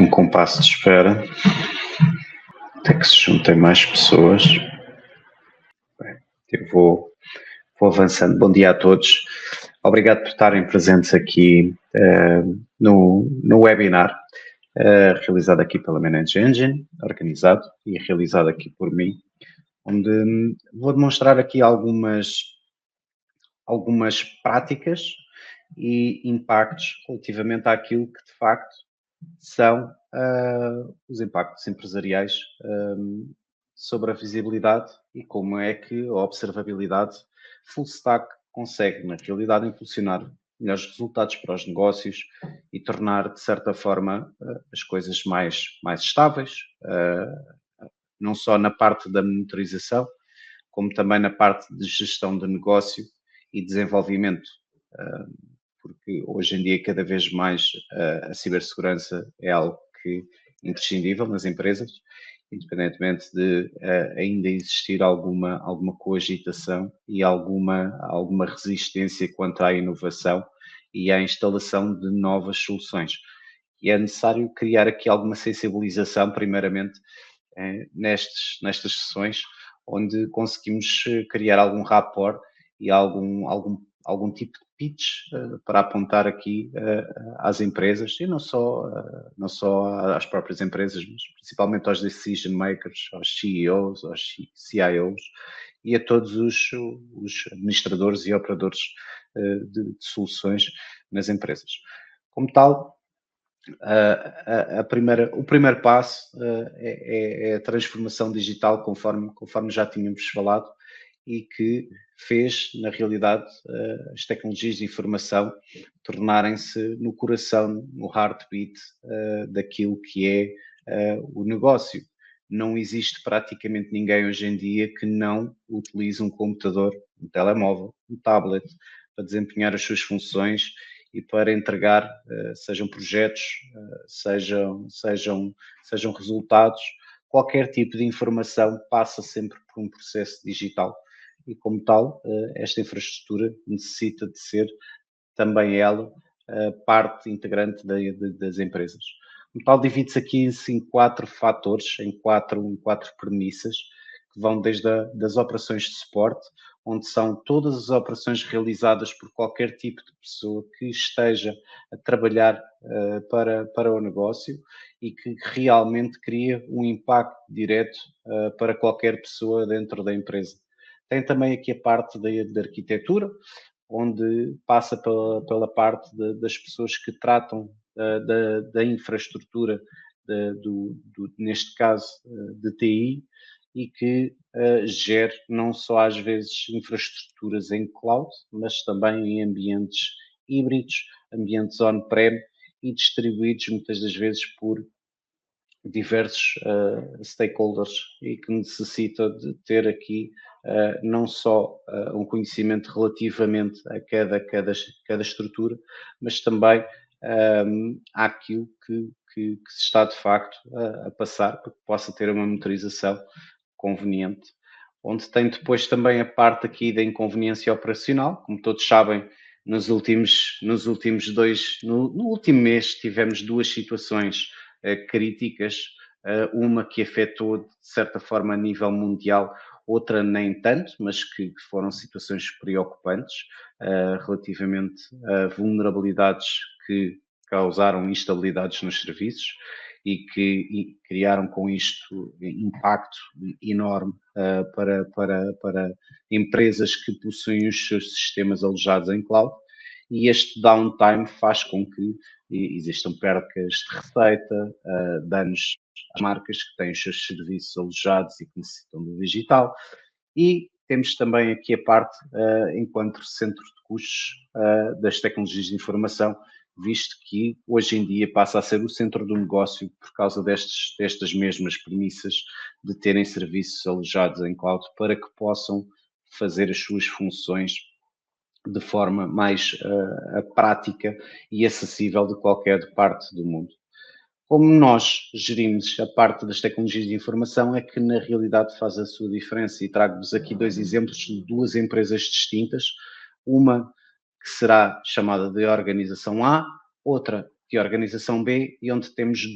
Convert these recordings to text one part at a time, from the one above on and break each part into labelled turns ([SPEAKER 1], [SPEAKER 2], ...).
[SPEAKER 1] aqui um compasso de espera até que se juntem mais pessoas. Bem, eu vou avançando. Bom dia a todos. Obrigado por estarem presentes aqui no webinar realizado aqui pela Manage Engine, organizado e realizado aqui por mim, onde vou demonstrar aqui algumas práticas e impactos relativamente àquilo que de facto são os impactos empresariais sobre a visibilidade e como é que a observabilidade full stack consegue, na realidade, impulsionar melhores resultados para os negócios e tornar, de certa forma, as coisas mais estáveis, não só na parte da monitorização, como também na parte de gestão de negócio e desenvolvimento, porque hoje em dia cada vez mais a cibersegurança é algo que é imprescindível nas empresas, independentemente de ainda existir alguma coagitação e alguma resistência quanto à inovação e à instalação de novas soluções. E é necessário criar aqui alguma sensibilização, primeiramente, nestas sessões, onde conseguimos criar algum rapport e algum tipo de pitch para apontar aqui às empresas, e não só às próprias empresas, mas principalmente aos decision makers, aos CEOs, aos CIOs e a todos os administradores e operadores de soluções nas empresas. Como tal, o primeiro passo é a transformação digital, conforme já tínhamos falado, e que fez, na realidade, as tecnologias de informação tornarem-se no coração, no heartbeat daquilo que é o negócio. Não existe praticamente ninguém hoje em dia que não utilize um computador, um telemóvel, um tablet, para desempenhar as suas funções e para entregar, sejam projetos, sejam resultados, qualquer tipo de informação passa sempre por um processo digital e, como tal, esta infraestrutura necessita de ser também ela parte integrante das empresas. Como tal, divide-se aqui em 4 fatores, em quatro premissas, que vão desde das operações de suporte, onde são todas as operações realizadas por qualquer tipo de pessoa que esteja a trabalhar para o negócio e que realmente cria um impacto direto para qualquer pessoa dentro da empresa. Tem também aqui a parte da arquitetura, onde passa pela parte das pessoas que tratam da infraestrutura, neste caso de TI, e que gere não só às vezes infraestruturas em cloud, mas também em ambientes híbridos, ambientes on-prem e distribuídos muitas das vezes por diversos stakeholders e que necessita de ter aqui não só um conhecimento relativamente a cada estrutura, mas também àquilo que se está de facto a passar para que possa ter uma monitorização conveniente, onde tem depois também a parte aqui da inconveniência operacional. Como todos sabem, no último mês tivemos 2 situações críticas, uma que afetou de certa forma a nível mundial, outra nem tanto, mas que foram situações preocupantes relativamente a vulnerabilidades que causaram instabilidades nos serviços e que criaram com isto impacto enorme para empresas que possuem os seus sistemas alojados em cloud, e este downtime faz com que existam percas de receita, danos às marcas que têm os seus serviços alojados e que necessitam do digital, e temos também aqui a parte, enquanto centro de custos das tecnologias de informação, visto que hoje em dia passa a ser o centro do negócio por causa destas mesmas premissas de terem serviços alojados em cloud para que possam fazer as suas funções de forma mais prática e acessível de qualquer parte do mundo. Como nós gerimos a parte das tecnologias de informação é que na realidade faz a sua diferença, e trago-vos aqui 2 exemplos de 2 empresas distintas, uma que será chamada de organização A, outra de organização B e onde temos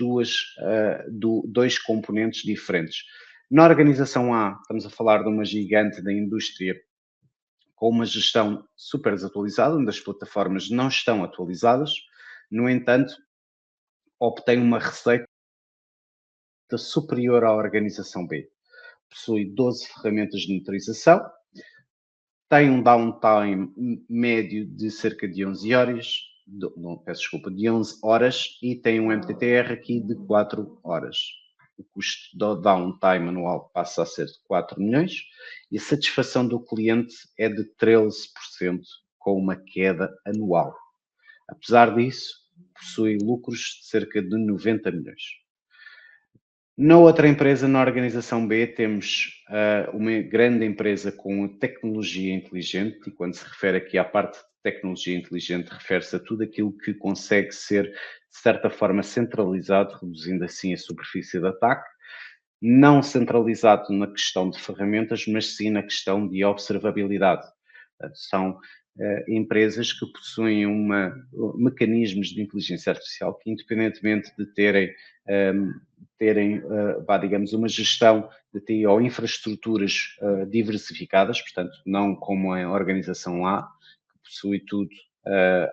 [SPEAKER 1] dois componentes diferentes. Na organização A, estamos a falar de uma gigante da indústria com uma gestão super desatualizada, onde as plataformas não estão atualizadas. No entanto, obtém uma receita superior à organização B. Possui 12 ferramentas de monitorização, tem um downtime médio de cerca de 11 horas, de 11 horas e tem um MTTR aqui de 4 horas. O custo do downtime anual passa a ser de 4 milhões e a satisfação do cliente é de 13%, com uma queda anual. Apesar disso, possui lucros de cerca de 90 milhões. Na outra empresa, na organização B, temos uma grande empresa com tecnologia inteligente, e quando se refere aqui à parte de tecnologia inteligente, refere-se a tudo aquilo que consegue ser, de certa forma, centralizado, reduzindo assim a superfície de ataque, não centralizado na questão de ferramentas, mas sim na questão de observabilidade. São empresas que possuem mecanismos de inteligência artificial que, independentemente de terem digamos, uma gestão de TI ou infraestruturas diversificadas, portanto, não como a organização A, que possui tudo,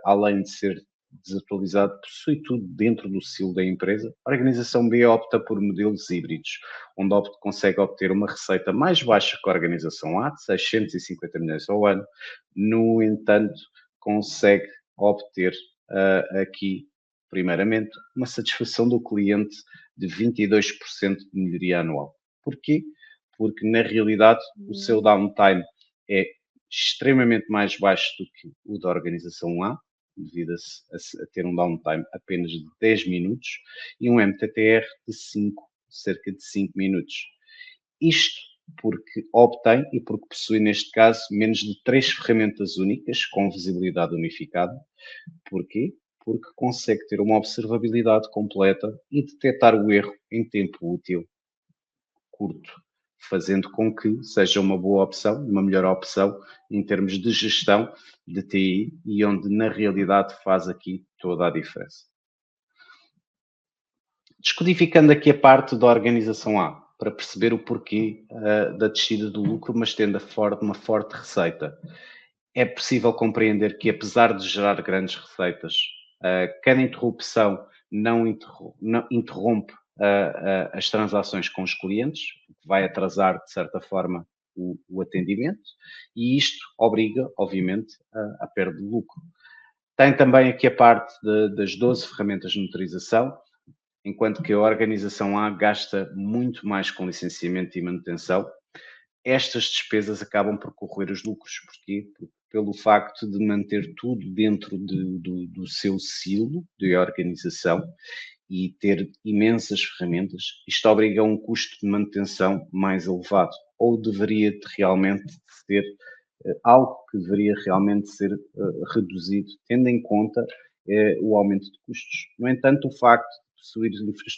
[SPEAKER 1] além de ser desatualizado, possui tudo dentro do silo da empresa. A organização B opta por modelos híbridos, onde consegue obter uma receita mais baixa que a organização A, de 650 milhões ao ano. No entanto, consegue obter aqui, primeiramente, uma satisfação do cliente de 22% de melhoria anual. Porquê? Porque, na realidade, o seu downtime é extremamente mais baixo do que o da organização A, devido a ter um downtime apenas de 10 minutos e um MTTR de cerca de 5 minutos. Isto porque obtém e porque possui, neste caso, menos de 3 ferramentas únicas com visibilidade unificada. Porquê? Porque consegue ter uma observabilidade completa e detectar o erro em tempo útil curto, fazendo com que seja uma boa opção, uma melhor opção em termos de gestão de TI e onde na realidade faz aqui toda a diferença. Descodificando aqui a parte da organização A, para perceber o porquê da descida do lucro, mas tendo uma forte receita. É possível compreender que, apesar de gerar grandes receitas, cada interrupção não interrompe as transações com os clientes, o que vai atrasar, de certa forma, o atendimento, e isto obriga, obviamente, à perda de lucro. Tem também aqui a parte das 12 ferramentas de monitorização, enquanto que a organização A gasta muito mais com licenciamento e manutenção. Estas despesas acabam por corroer os lucros. Porquê? Pelo facto de manter tudo dentro do seu silo de organização e ter imensas ferramentas, isto obriga a um custo de manutenção mais elevado, ou deveria realmente ser algo que deveria realmente ser reduzido, tendo em conta o aumento de custos. No entanto, o facto de possuir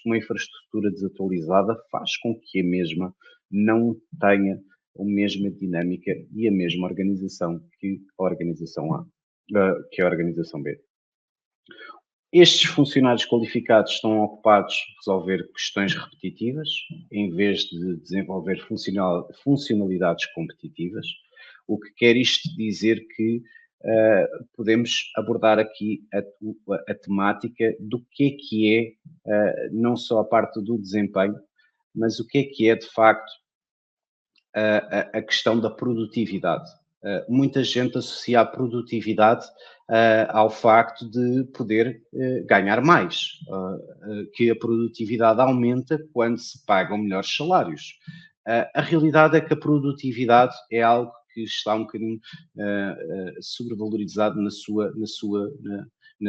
[SPEAKER 1] uma infraestrutura desatualizada faz com que a mesma não tenha a mesma dinâmica e a mesma organização que a organização A, que a organização B. Estes funcionários qualificados estão ocupados em resolver questões repetitivas, em vez de desenvolver funcionalidades competitivas, o que quer isto dizer que podemos abordar aqui a temática do que é não só a parte do desempenho, mas o que é de facto a questão da produtividade. Muita gente associa a produtividade ao facto de poder ganhar mais, que a produtividade aumenta quando se pagam melhores salários. A realidade é que a produtividade é algo que está um bocadinho sobrevalorizado na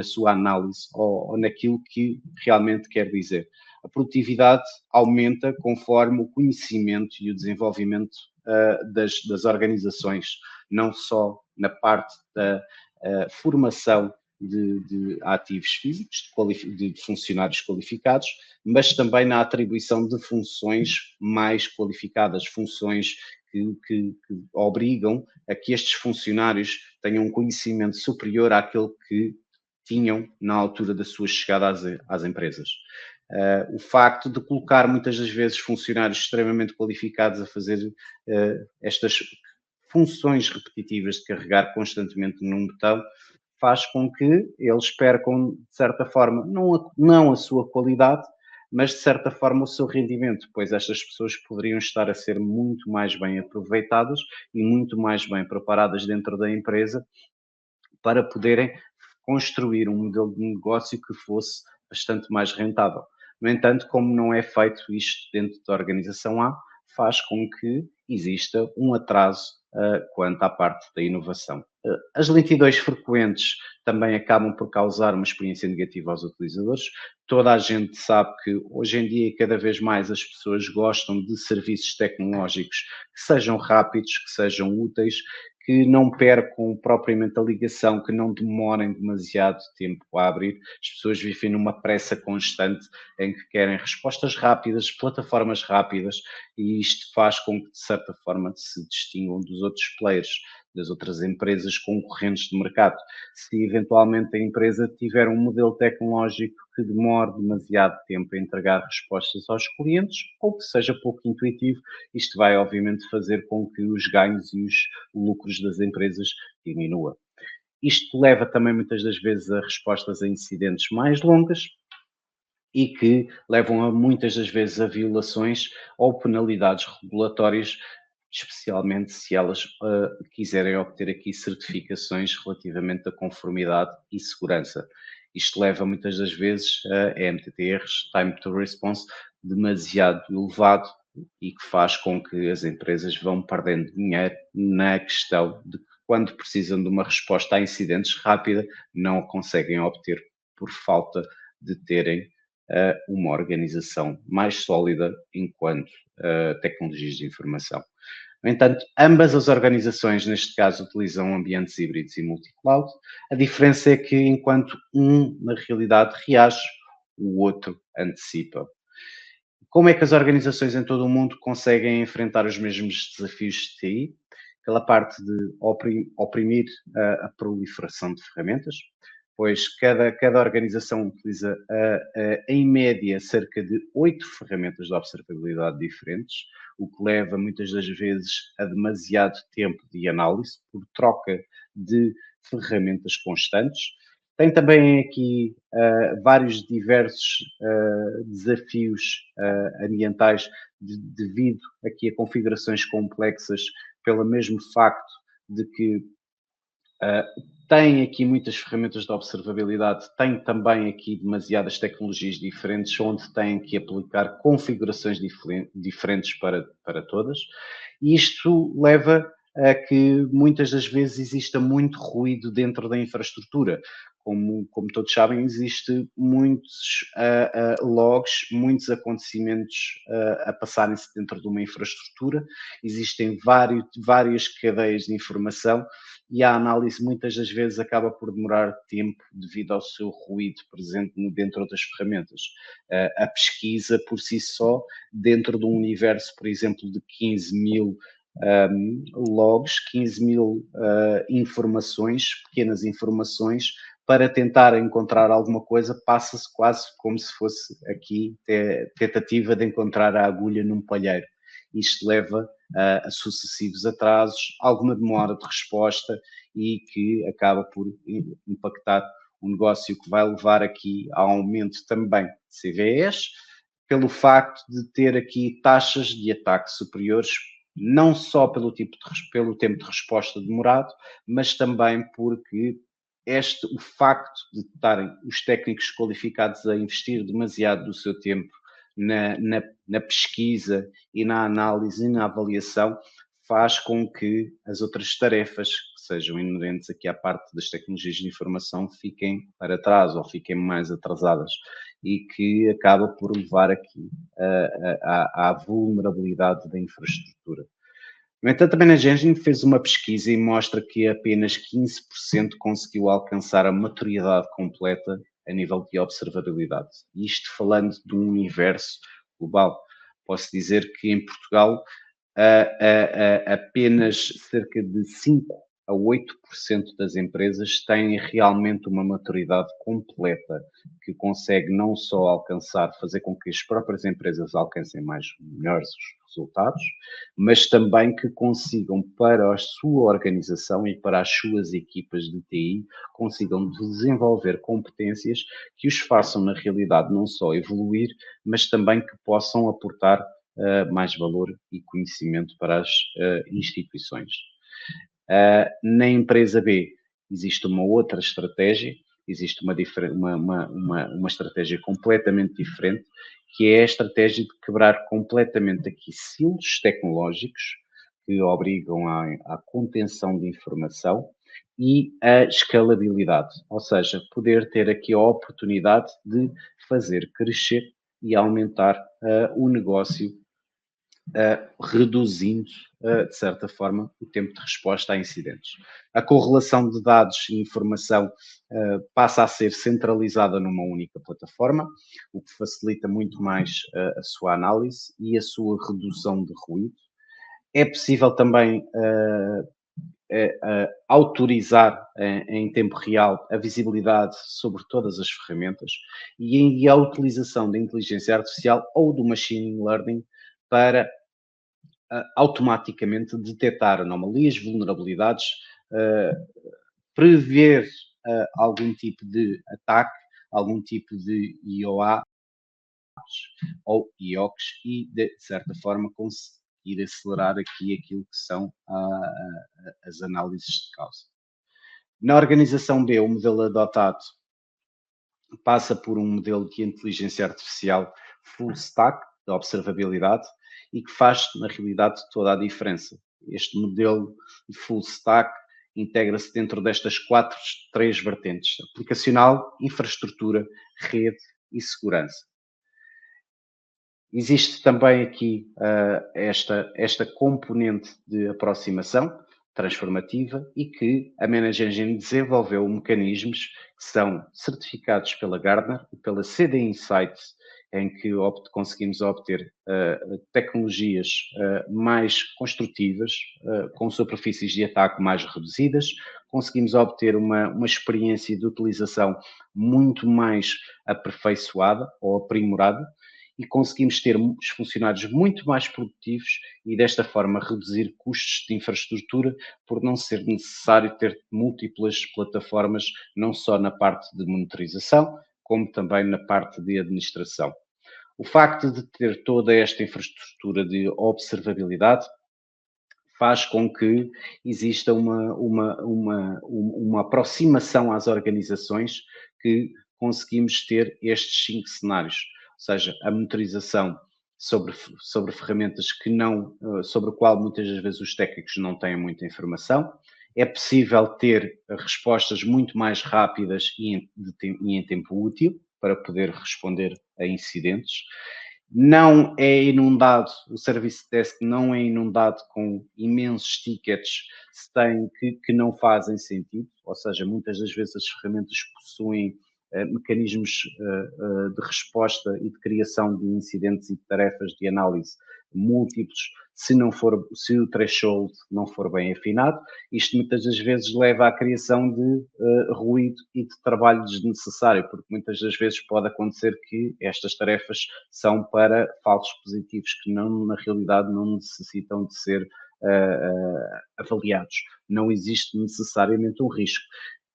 [SPEAKER 1] sua análise ou naquilo que realmente quer dizer. A produtividade aumenta conforme o conhecimento e o desenvolvimento das organizações, não só na parte da formação de ativos físicos, de funcionários qualificados, mas também na atribuição de funções mais qualificadas, funções que obrigam a que estes funcionários tenham um conhecimento superior àquele que tinham na altura da sua chegada às empresas. O facto de colocar muitas das vezes funcionários extremamente qualificados a fazer estas funções repetitivas de carregar constantemente num botão faz com que eles percam, de certa forma, não a sua qualidade, mas de certa forma o seu rendimento, pois estas pessoas poderiam estar a ser muito mais bem aproveitadas e muito mais bem preparadas dentro da empresa para poderem construir um modelo de negócio que fosse bastante mais rentável. No entanto, como não é feito isto dentro da organização A, faz com que exista um atraso quanto à parte da inovação. As lentidões frequentes também acabam por causar uma experiência negativa aos utilizadores. Toda a gente sabe que hoje em dia, cada vez mais, as pessoas gostam de serviços tecnológicos que sejam rápidos, que sejam úteis, que não percam propriamente a ligação, que não demorem demasiado tempo a abrir. As pessoas vivem numa pressa constante em que querem respostas rápidas, plataformas rápidas, e isto faz com que, de certa forma, se distingam dos outros players, das outras empresas concorrentes de mercado. Se eventualmente a empresa tiver um modelo tecnológico que demore demasiado tempo a entregar respostas aos clientes, ou que seja pouco intuitivo, isto vai obviamente fazer com que os ganhos e os lucros das empresas diminua. Isto leva também muitas das vezes a respostas a incidentes mais longas e que levam a muitas das vezes a violações ou penalidades regulatórias, especialmente se elas quiserem obter aqui certificações relativamente à conformidade e segurança. Isto leva muitas das vezes a MTTRs, Time to Response, demasiado elevado e que faz com que as empresas vão perdendo dinheiro na questão de que quando precisam de uma resposta a incidentes rápida, não a conseguem obter por falta de terem uma organização mais sólida enquanto tecnologias de informação. No entanto, ambas as organizações, neste caso, utilizam ambientes híbridos e multi-cloud. A diferença é que, enquanto um, na realidade, reage, o outro antecipa. Como é que as organizações em todo o mundo conseguem enfrentar os mesmos desafios de TI? Pela parte de oprimir a proliferação de ferramentas, pois cada organização utiliza, em média, cerca de 8 ferramentas de observabilidade diferentes, o que leva muitas das vezes a demasiado tempo de análise por troca de ferramentas constantes. Tem também aqui vários diversos desafios ambientais devido aqui a configurações complexas, pelo mesmo facto de que tem aqui muitas ferramentas de observabilidade, tem também aqui demasiadas tecnologias diferentes, onde tem que aplicar configurações diferentes para todas. E isto leva a que muitas das vezes exista muito ruído dentro da infraestrutura. Como todos sabem, existe muitos logs, muitos acontecimentos a passarem-se dentro de uma infraestrutura, existem várias cadeias de informação e a análise muitas das vezes acaba por demorar tempo devido ao seu ruído presente dentro das ferramentas. A pesquisa por si só, dentro de um universo, por exemplo, de 15 mil logs, 15 mil informações, pequenas informações, para tentar encontrar alguma coisa, passa-se quase como se fosse aqui tentativa de encontrar a agulha num palheiro. Isto leva a sucessivos atrasos, alguma demora de resposta e que acaba por impactar o negócio, que vai levar aqui a aumento também de CVEs, pelo facto de ter aqui taxas de ataque superiores, não só pelo tempo de resposta demorado, mas também porque o facto de estarem os técnicos qualificados a investir demasiado do seu tempo na pesquisa e na análise e na avaliação faz com que as outras tarefas que sejam inerentes aqui à parte das tecnologias de informação fiquem para trás ou fiquem mais atrasadas e que acaba por levar aqui à vulnerabilidade da infraestrutura. No entanto, também a Engine fez uma pesquisa e mostra que apenas 15% conseguiu alcançar a maturidade completa a nível de observabilidade. Isto falando de um universo global. Posso dizer que em Portugal apenas cerca de 5 a 8% das empresas têm realmente uma maturidade completa, que consegue não só alcançar, fazer com que as próprias empresas alcancem melhores resultados, mas também que consigam, para a sua organização e para as suas equipas de TI, consigam desenvolver competências que os façam, na realidade, não só evoluir, mas também que possam aportar mais valor e conhecimento para as instituições. Na empresa B existe uma outra estratégia, existe uma estratégia completamente diferente, que é a estratégia de quebrar completamente aqui silos tecnológicos que obrigam à contenção de informação e a escalabilidade, ou seja, poder ter aqui a oportunidade de fazer crescer e aumentar o negócio reduzindo, de certa forma, o tempo de resposta a incidentes. A correlação de dados e informação passa a ser centralizada numa única plataforma, o que facilita muito mais a sua análise e a sua redução de ruído. É possível também autorizar em tempo real a visibilidade sobre todas as ferramentas e a utilização da inteligência artificial ou do machine learning para automaticamente detectar anomalias, vulnerabilidades, prever algum tipo de ataque, algum tipo de IOA ou IOCs e, de certa forma, conseguir acelerar aqui aquilo que são as análises de causa. Na organização B, o modelo adotado passa por um modelo de inteligência artificial full stack, de observabilidade, e que faz, na realidade, toda a diferença. Este modelo de full stack integra-se dentro destas três vertentes: aplicacional, infraestrutura, rede e segurança. Existe também aqui esta componente de aproximação transformativa e que a Manage Engine desenvolveu mecanismos que são certificados pela Gartner e pela CD Insights, em que conseguimos obter tecnologias mais construtivas, com superfícies de ataque mais reduzidas, conseguimos obter uma experiência de utilização muito mais aperfeiçoada ou aprimorada, e conseguimos ter os funcionários muito mais produtivos e desta forma reduzir custos de infraestrutura por não ser necessário ter múltiplas plataformas, não só na parte de monitorização, como também na parte de administração. O facto de ter toda esta infraestrutura de observabilidade faz com que exista uma aproximação às organizações que conseguimos ter estes 5 cenários, ou seja, a monitorização sobre ferramentas sobre o qual muitas das vezes os técnicos não têm muita informação. É possível ter respostas muito mais rápidas e em tempo útil para poder responder a incidentes. Não é inundado, o Service Desk não é inundado com imensos tickets que não fazem sentido, ou seja, muitas das vezes as ferramentas possuem mecanismos de resposta e de criação de incidentes e de tarefas de análise múltiplos, se o threshold não for bem afinado. Isto muitas das vezes leva à criação de ruído e de trabalho desnecessário, porque muitas das vezes pode acontecer que estas tarefas são para falsos positivos que na realidade não necessitam de ser avaliados. Não existe necessariamente um risco.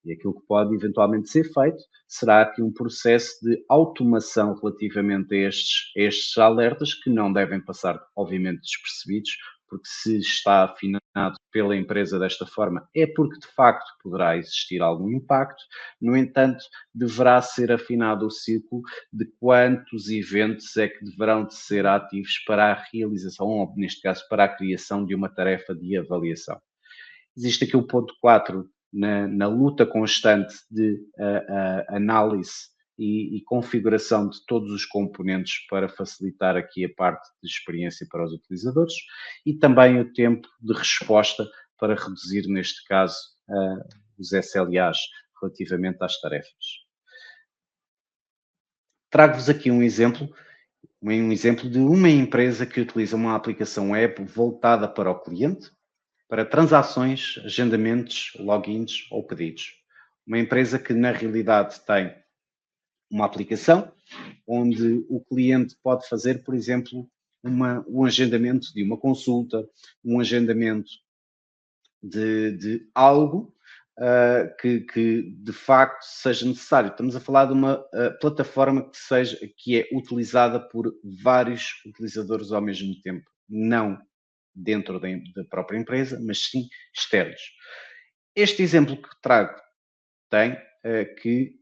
[SPEAKER 1] E aquilo que pode eventualmente ser feito será aqui um processo de automação relativamente a estes alertas, que não devem passar, obviamente, despercebidos, porque se está afinado pela empresa desta forma, é porque de facto poderá existir algum impacto. No entanto, deverá ser afinado o ciclo de quantos eventos é que deverão de ser ativos para a realização, ou neste caso, para a criação de uma tarefa de avaliação. Existe aqui o ponto 4, na luta constante de análise e configuração de todos os componentes para facilitar aqui a parte de experiência para os utilizadores e também o tempo de resposta para reduzir, neste caso, os SLAs relativamente às tarefas. Trago-vos aqui um exemplo de uma empresa que utiliza uma aplicação web voltada para o cliente para transações, agendamentos, logins ou pedidos. Uma empresa que na realidade tem uma aplicação onde o cliente pode fazer, por exemplo, um agendamento de uma consulta, um agendamento de algo que de facto seja necessário. Estamos a falar de uma plataforma que é utilizada por vários utilizadores ao mesmo tempo, não dentro da própria empresa, mas sim externos. Este exemplo que trago tem que,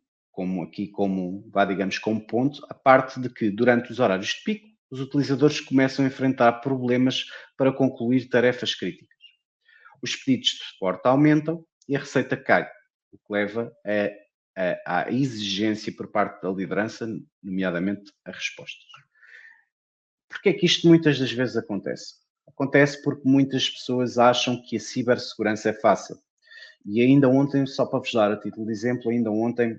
[SPEAKER 1] digamos, como ponto, a parte de que durante os horários de pico, os utilizadores começam a enfrentar problemas para concluir tarefas críticas. Os pedidos de suporte aumentam e a receita cai, o que leva à exigência por parte da liderança, nomeadamente a respostas. Porquê é que isto muitas das vezes acontece? Acontece porque muitas pessoas acham que a cibersegurança é fácil. E ainda ontem, só para vos dar a título de exemplo, ainda ontem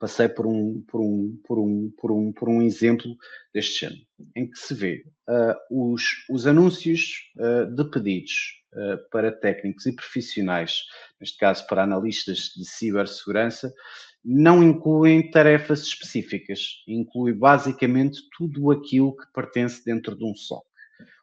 [SPEAKER 1] passei por um exemplo deste género, em que se vê os anúncios de pedidos para técnicos e profissionais, neste caso para analistas de cibersegurança, não incluem tarefas específicas, inclui basicamente tudo aquilo que pertence dentro de um SOC.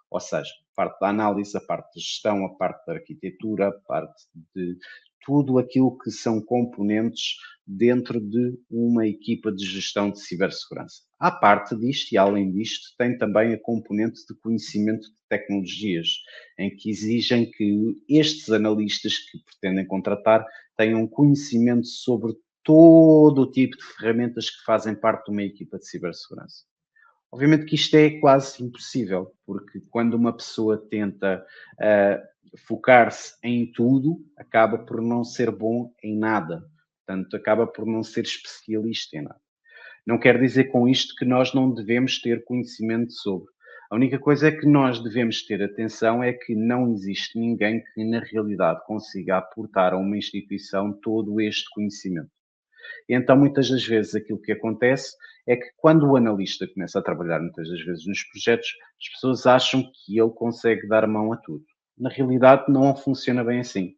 [SPEAKER 1] Ou seja, a parte da análise, a parte da gestão, a parte da arquitetura, a parte de tudo aquilo que são componentes dentro de uma equipa de gestão de cibersegurança. À parte disto e além disto, tem também a componente de conhecimento de tecnologias, em que exigem que estes analistas que pretendem contratar tenham conhecimento sobre todo o tipo de ferramentas que fazem parte de uma equipa de cibersegurança. Obviamente que isto é quase impossível, porque quando uma pessoa tenta focar-se em tudo, acaba por não ser bom em nada. Portanto, acaba por não ser especialista em nada. Não quer dizer com isto que nós não devemos ter conhecimento sobre. A única coisa é que nós devemos ter atenção é que não existe ninguém que, na realidade, consiga aportar a uma instituição todo este conhecimento. E então, muitas das vezes, aquilo que acontece é que quando o analista começa a trabalhar, muitas das vezes, nos projetos, as pessoas acham que ele consegue dar mão a tudo. Na realidade, não funciona bem assim.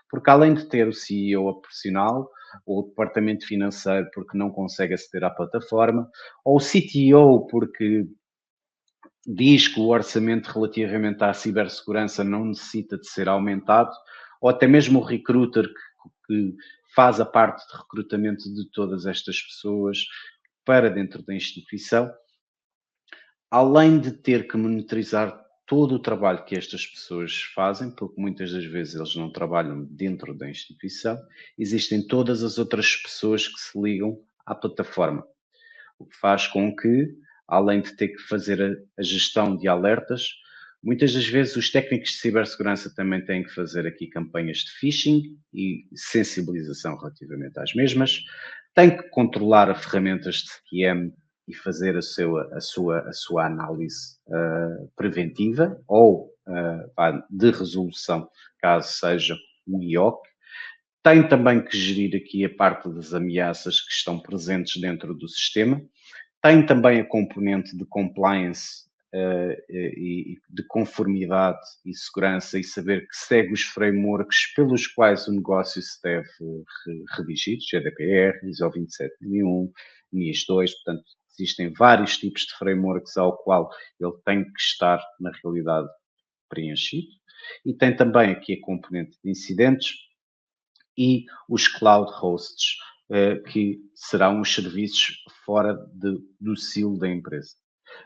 [SPEAKER 1] Porque além de ter o CEO operacional, ou o departamento financeiro porque não consegue aceder à plataforma, ou o CTO porque diz que o orçamento relativamente à cibersegurança não necessita de ser aumentado, ou até mesmo o recruiter que faz a parte de recrutamento de todas estas pessoas para dentro da instituição, além de ter que monitorizar todo o trabalho que estas pessoas fazem, porque muitas das vezes eles não trabalham dentro da instituição, existem todas as outras pessoas que se ligam à plataforma, o que faz com que, além de ter que fazer a gestão de alertas, muitas das vezes os técnicos de cibersegurança também têm que fazer aqui campanhas de phishing e sensibilização relativamente às mesmas, têm que controlar as ferramentas de CTM e fazer a sua análise preventiva ou de resolução, caso seja um IOC. Tem também que gerir aqui a parte das ameaças que estão presentes dentro do sistema. Tem também a componente de compliance e de conformidade e segurança e saber que segue os frameworks pelos quais o negócio se deve redigir, GDPR, ISO 27001, NIS 2, portanto, existem vários tipos de frameworks ao qual ele tem que estar, na realidade, preenchido. E tem também aqui a componente de incidentes e os cloud hosts, que serão os serviços fora do silo da empresa.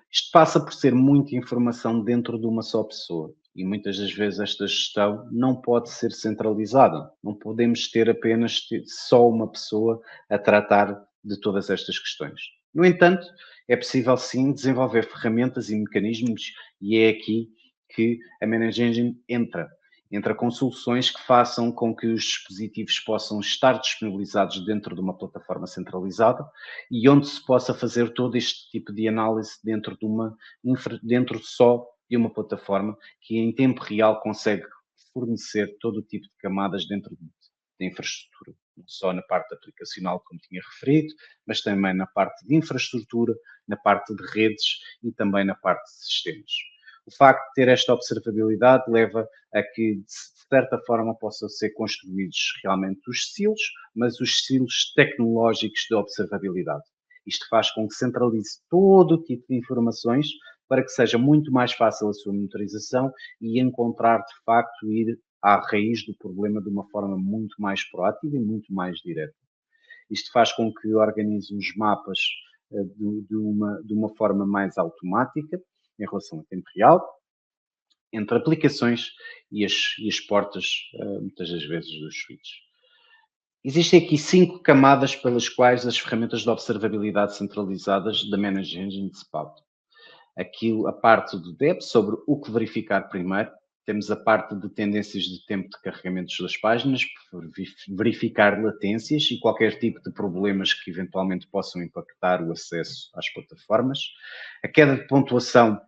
[SPEAKER 1] Isto passa por ser muita informação dentro de uma só pessoa e muitas das vezes esta gestão não pode ser centralizada. Não podemos ter apenas só uma pessoa a tratar de todas estas questões. No entanto, é possível sim desenvolver ferramentas e mecanismos e é aqui que a Manage Engine entra com soluções que façam com que os dispositivos possam estar disponibilizados dentro de uma plataforma centralizada e onde se possa fazer todo este tipo de análise dentro só de uma plataforma que em tempo real consegue fornecer todo o tipo de camadas dentro da infraestrutura. Não só na parte aplicacional, como tinha referido, mas também na parte de infraestrutura, na parte de redes e também na parte de sistemas. O facto de ter esta observabilidade leva a que, de certa forma, possam ser construídos realmente os silos, mas os silos tecnológicos de observabilidade. Isto faz com que centralize todo o tipo de informações para que seja muito mais fácil a sua monitorização e encontrar, de facto, ir à raiz do problema de uma forma muito mais proativa e muito mais direta. Isto faz com que organize os mapas de uma forma mais automática, em relação a tempo real, entre aplicações e as portas, muitas das vezes, dos switches. Existem aqui 5 camadas pelas quais as ferramentas de observabilidade centralizadas da Managed Engine se pautam. Aqui a parte do DEP, sobre o que verificar primeiro. Temos a parte de tendências de tempo de carregamentos das páginas, verificar latências e qualquer tipo de problemas que eventualmente possam impactar o acesso às plataformas. A queda de pontuação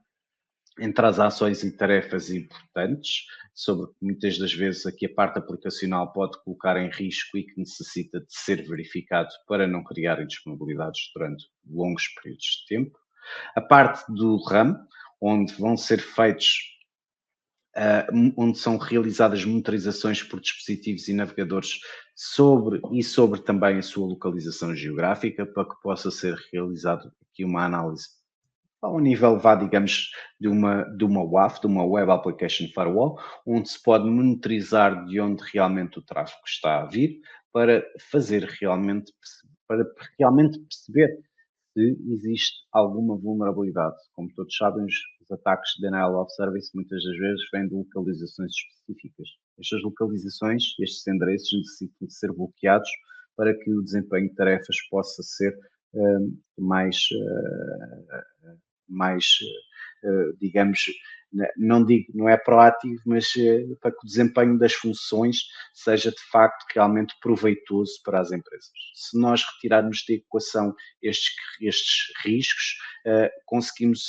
[SPEAKER 1] entre as ações e tarefas importantes, sobre que muitas das vezes aqui a parte aplicacional pode colocar em risco e que necessita de ser verificado para não criar indisponibilidades durante longos períodos de tempo. A parte do RAM, onde vão ser feitos, onde são realizadas monitorizações por dispositivos e navegadores sobre também a sua localização geográfica, para que possa ser realizado aqui uma análise ao nível, digamos, de uma WAF, de uma Web Application Firewall, onde se pode monitorizar de onde realmente o tráfego está a vir, para realmente perceber se existe alguma vulnerabilidade. Como todos sabem, os ataques de denial of service muitas das vezes vêm de localizações específicas. Estas localizações, estes endereços necessitam de ser bloqueados para que o desempenho de tarefas possa ser mais, digamos, não é proativo, mas para que o desempenho das funções seja de facto realmente proveitoso para as empresas. Se nós retirarmos da equação estes riscos, conseguimos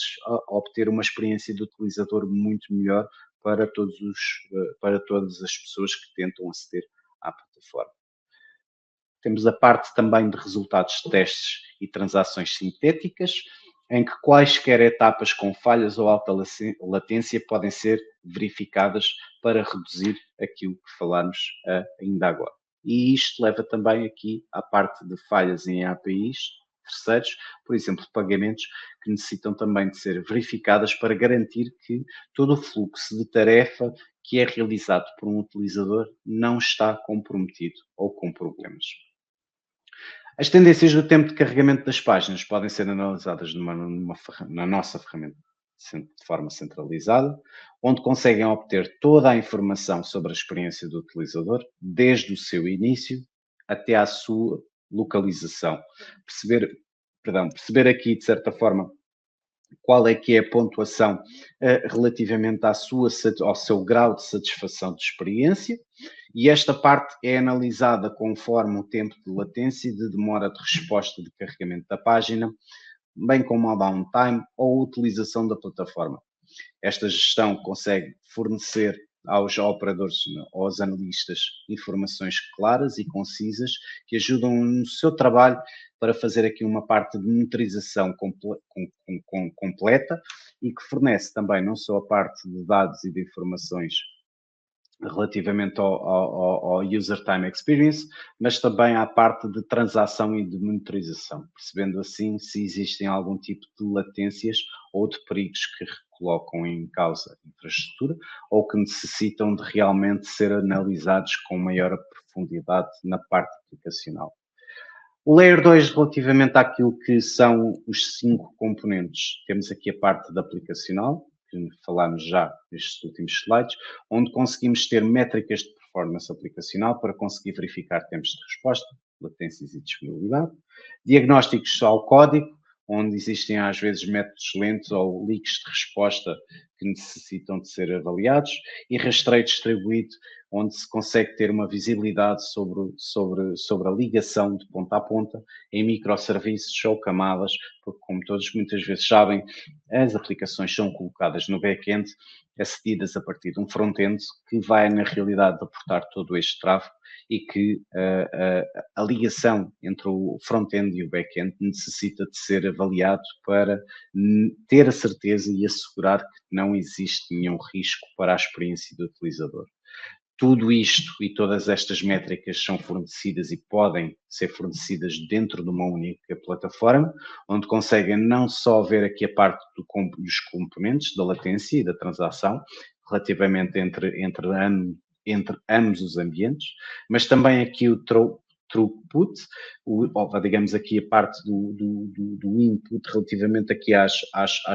[SPEAKER 1] obter uma experiência de utilizador muito melhor para todas as pessoas que tentam aceder à plataforma. Temos a parte também de resultados de testes e transações sintéticas, em que quaisquer etapas com falhas ou alta latência podem ser verificadas para reduzir aquilo que falámos ainda agora. E isto leva também aqui à parte de falhas em APIs terceiros, por exemplo, pagamentos que necessitam também de ser verificadas para garantir que todo o fluxo de tarefa que é realizado por um utilizador não está comprometido ou com problemas. As tendências do tempo de carregamento das páginas podem ser analisadas na nossa ferramenta de forma centralizada, onde conseguem obter toda a informação sobre a experiência do utilizador, desde o seu início até à sua localização. Perceber aqui, de certa forma, qual é que é a pontuação relativamente ao seu grau de satisfação de experiência, e esta parte é analisada conforme o tempo de latência e de demora de resposta de carregamento da página, bem como a downtime ou a utilização da plataforma. Esta gestão consegue fornecer aos operadores, aos analistas, informações claras e concisas que ajudam no seu trabalho para fazer aqui uma parte de monitorização completa e que fornece também não só a parte de dados e de informações relativamente ao User Time Experience, mas também à parte de transação e de monitorização, percebendo assim se existem algum tipo de latências ou de perigos que colocam em causa a infraestrutura ou que necessitam de realmente ser analisados com maior profundidade na parte aplicacional. O Layer 2, relativamente àquilo que são os 5 componentes, temos aqui a parte da aplicacional, que falámos já nestes últimos slides, onde conseguimos ter métricas de performance aplicacional para conseguir verificar tempos de resposta, latências e disponibilidade, diagnósticos ao código, onde existem às vezes métodos lentos ou leaks de resposta que necessitam de ser avaliados, e rastreio distribuído, onde se consegue ter uma visibilidade sobre a ligação de ponta a ponta em microserviços ou camadas, porque como todos muitas vezes sabem, as aplicações são colocadas no back-end, acedidas a partir de um front-end que vai na realidade aportar todo este tráfego e que a ligação entre o front-end e o back-end necessita de ser avaliado para ter a certeza e assegurar que não existe nenhum risco para a experiência do utilizador. Tudo isto e todas estas métricas são fornecidas e podem ser fornecidas dentro de uma única plataforma, onde conseguem não só ver aqui a parte dos componentes, da latência e da transação, relativamente entre ambos os ambientes, mas também aqui o throughput, digamos aqui a parte do input relativamente aqui às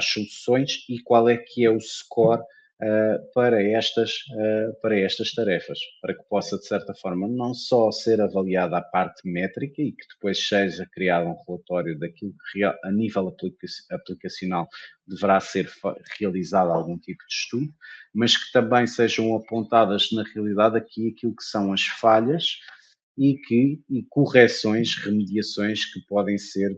[SPEAKER 1] soluções e qual é que é o score para estas tarefas, para que possa, de certa forma, não só ser avaliada a parte métrica e que depois seja criado um relatório daquilo que a nível aplicacional deverá ser realizado algum tipo de estudo, mas que também sejam apontadas na realidade aqui aquilo que são as falhas e correções, remediações que podem ser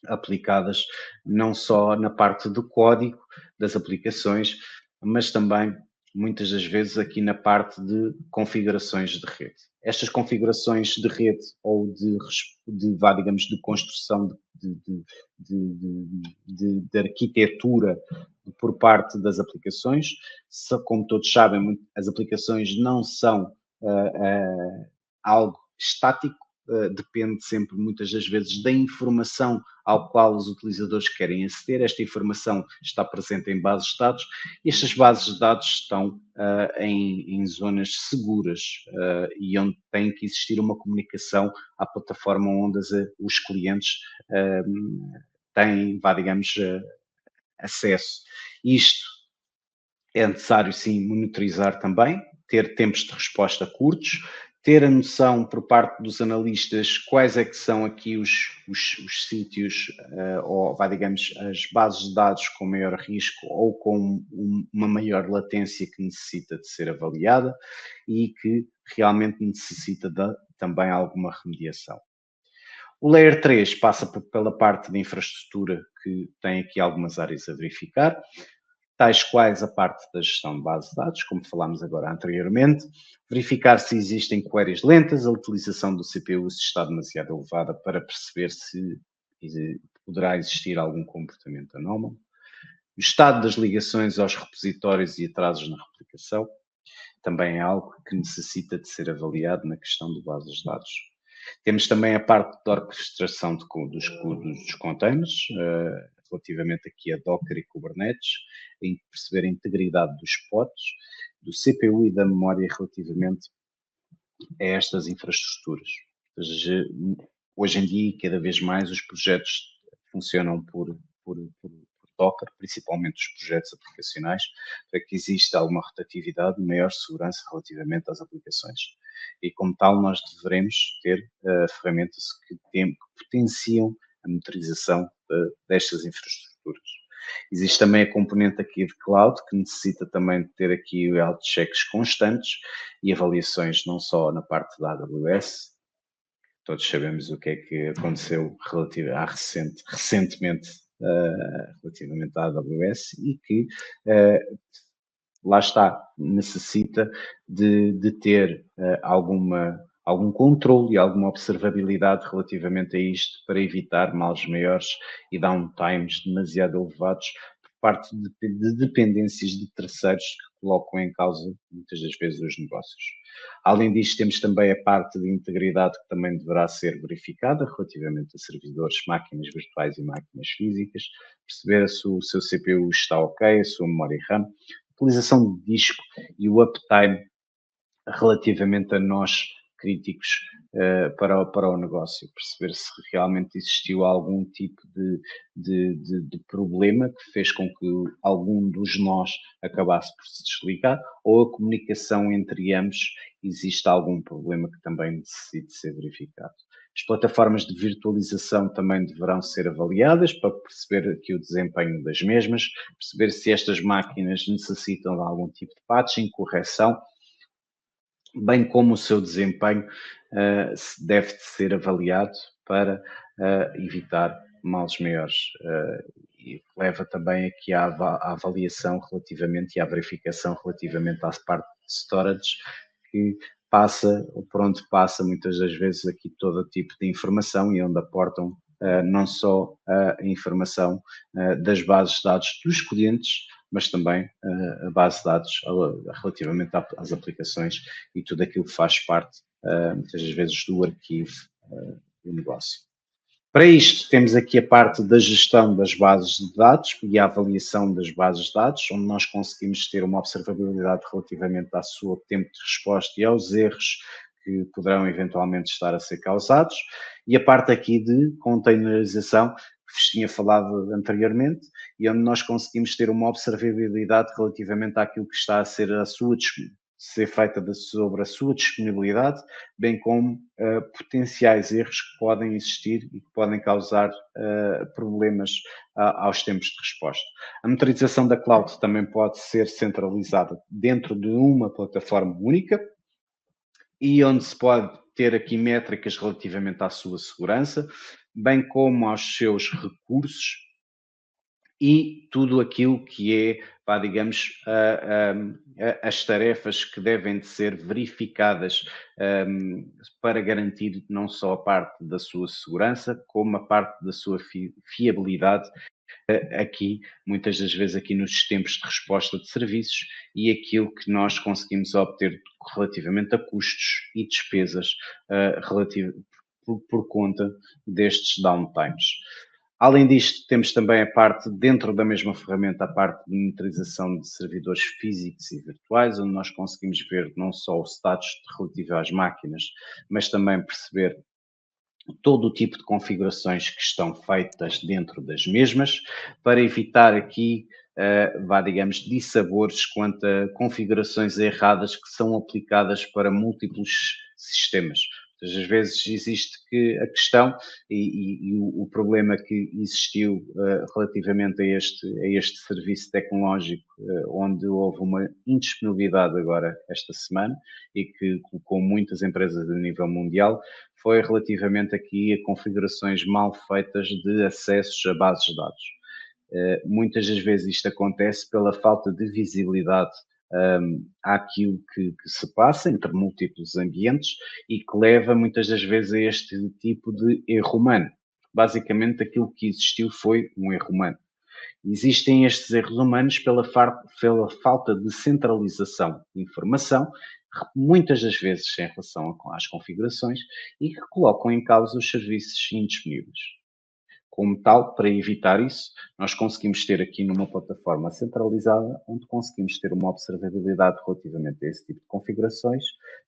[SPEAKER 1] aplicadas não só na parte do código das aplicações, mas também muitas das vezes aqui na parte de configurações de rede. Estas configurações de rede ou digamos, de construção de arquitetura por parte das aplicações, como todos sabem, as aplicações não são algo estático, depende sempre, muitas das vezes, da informação ao qual os utilizadores querem aceder. Esta informação está presente em bases de dados e estas bases de dados estão em zonas seguras e onde tem que existir uma comunicação à plataforma onde os clientes têm, digamos, acesso. Isto é necessário, sim, monitorizar também, ter tempos de resposta curtos, ter a noção por parte dos analistas quais é que são aqui os sítios, ou digamos, as bases de dados com maior risco ou com uma maior latência que necessita de ser avaliada e que realmente necessita de também alguma remediação. O Layer 3 passa pela parte de infraestrutura, que tem aqui algumas áreas a verificar, tais quais a parte da gestão de base de dados, como falámos agora anteriormente, verificar se existem queries lentas, a utilização do CPU se está demasiado elevada para perceber se poderá existir algum comportamento anómalo, o estado das ligações aos repositórios e atrasos na replicação, também é algo que necessita de ser avaliado na questão de bases de dados. Temos também a parte da orquestração dos containers, relativamente aqui a Docker e Kubernetes, em perceber a integridade dos pods, do CPU e da memória relativamente a estas infraestruturas. Hoje em dia, cada vez mais, os projetos funcionam por Docker, principalmente os projetos aplicacionais, para que exista alguma rotatividade e maior segurança relativamente às aplicações. E, como tal, nós devemos ter ferramentas que potenciam a monitorização destas infraestruturas. Existe também a componente aqui de cloud, que necessita também de ter aqui health checks constantes e avaliações não só na parte da AWS. Todos sabemos o que é que aconteceu recentemente relativamente à AWS e que lá está, necessita de ter algum controle e alguma observabilidade relativamente a isto para evitar males maiores e downtimes demasiado elevados por parte de dependências de terceiros que colocam em causa muitas das vezes os negócios. Além disto, temos também a parte de integridade que também deverá ser verificada relativamente a servidores, máquinas virtuais e máquinas físicas, perceber se o seu CPU está ok, a sua memória RAM, utilização de disco e o uptime relativamente a nós críticos para o negócio, perceber se realmente existiu algum tipo de problema que fez com que algum dos nós acabasse por se desligar ou a comunicação entre ambos existe algum problema que também necessite ser verificado. As plataformas de virtualização também deverão ser avaliadas para perceber aqui o desempenho das mesmas, perceber se estas máquinas necessitam de algum tipo de patching, correção, bem como o seu desempenho deve ser avaliado para evitar males maiores. E leva também aqui à avaliação relativamente e à verificação relativamente à parte de storage, que passa, por onde passa muitas das vezes aqui todo tipo de informação e onde aportam não só a informação das bases de dados dos clientes, mas também a base de dados relativamente às aplicações e tudo aquilo que faz parte, muitas das vezes, do arquivo do negócio. Para isto, temos aqui a parte da gestão das bases de dados e a avaliação das bases de dados, onde nós conseguimos ter uma observabilidade relativamente ao seu tempo de resposta e aos erros que poderão eventualmente estar a ser causados, e a parte aqui de containerização, que vos tinha falado anteriormente, e onde nós conseguimos ter uma observabilidade relativamente àquilo que está a ser ser feita sobre a sua disponibilidade, bem como potenciais erros que podem existir e que podem causar problemas aos tempos de resposta. A monitorização da cloud também pode ser centralizada dentro de uma plataforma única e onde se pode ter aqui métricas relativamente à sua segurança, bem como aos seus recursos e tudo aquilo que é, digamos, as tarefas que devem de ser verificadas para garantir não só a parte da sua segurança, como a parte da sua fiabilidade aqui, muitas das vezes aqui nos tempos de resposta de serviços e aquilo que nós conseguimos obter relativamente a custos e despesas por conta destes downtimes. Além disto, temos também a parte, dentro da mesma ferramenta, a parte de monitorização de servidores físicos e virtuais, onde nós conseguimos ver não só o status relativo às máquinas, mas também perceber todo o tipo de configurações que estão feitas dentro das mesmas, para evitar aqui, digamos, dissabores quanto a configurações erradas que são aplicadas para múltiplos sistemas. Às vezes existe que a questão e o problema que existiu relativamente a este serviço tecnológico, onde houve uma indisponibilidade agora esta semana e que colocou muitas empresas a nível mundial, foi relativamente aqui a configurações mal feitas de acessos a bases de dados. Muitas das vezes isto acontece pela falta de visibilidade àquilo que se passa entre múltiplos ambientes e que leva muitas das vezes a este tipo de erro humano. Basicamente, aquilo que existiu foi um erro humano. Existem estes erros humanos pela falta de centralização de informação, muitas das vezes em relação às configurações, e que colocam em causa os serviços indisponíveis. Como tal, para evitar isso, nós conseguimos ter aqui numa plataforma centralizada, onde conseguimos ter uma observabilidade relativamente a esse tipo de configurações,